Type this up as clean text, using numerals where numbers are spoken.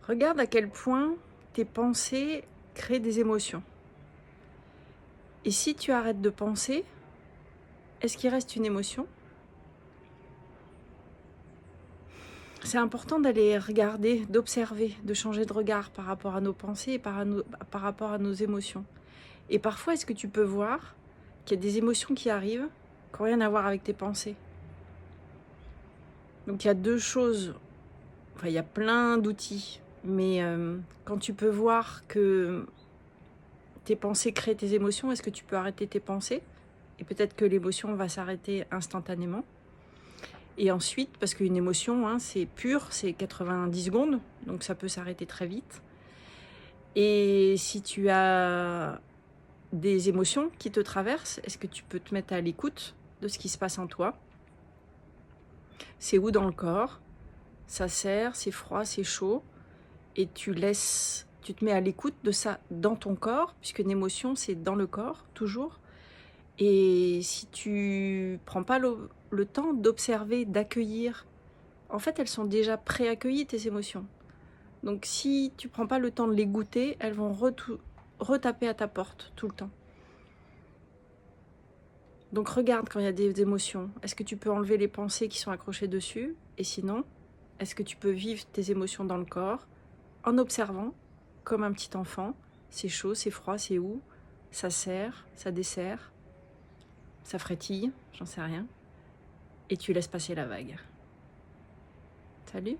Regarde à quel point tes pensées créent des émotions. Et si tu arrêtes de penser, est-ce qu'il reste une émotion? C'est important d'aller regarder, d'observer, de changer de regard par rapport à nos pensées et par rapport à nos émotions. Et parfois, est-ce que tu peux voir qu'il y a des émotions qui arrivent qui n'ont rien à voir avec tes pensées? Donc il y a deux choses, enfin il y a plein d'outils, mais quand tu peux voir que tes pensées créent tes émotions, est-ce que tu peux arrêter tes pensées? Et peut-être que l'émotion va s'arrêter instantanément. Et ensuite, parce qu'une émotion, hein, c'est pur, c'est 90 secondes, donc ça peut s'arrêter très vite. Et si tu as des émotions qui te traversent, est-ce que tu peux te mettre à l'écoute de ce qui se passe en toi? C'est où dans le corps? Ça serre, c'est froid, c'est chaud. Et tu te mets à l'écoute de ça dans ton corps, puisqu'une émotion, c'est dans le corps, toujours. Et si tu prends pas le temps d'observer, d'accueillir, en fait, elles sont déjà préaccueillies, tes émotions. Donc si tu prends pas le temps de les goûter, elles vont retaper à ta porte tout le temps. Donc regarde quand il y a des émotions. Est-ce que tu peux enlever les pensées qui sont accrochées dessus? Et sinon, est-ce que tu peux vivre tes émotions dans le corps en observant, comme un petit enfant? C'est chaud, c'est froid, c'est où? Ça serre, ça desserre, ça frétille, j'en sais rien. Et tu laisses passer la vague. Salut!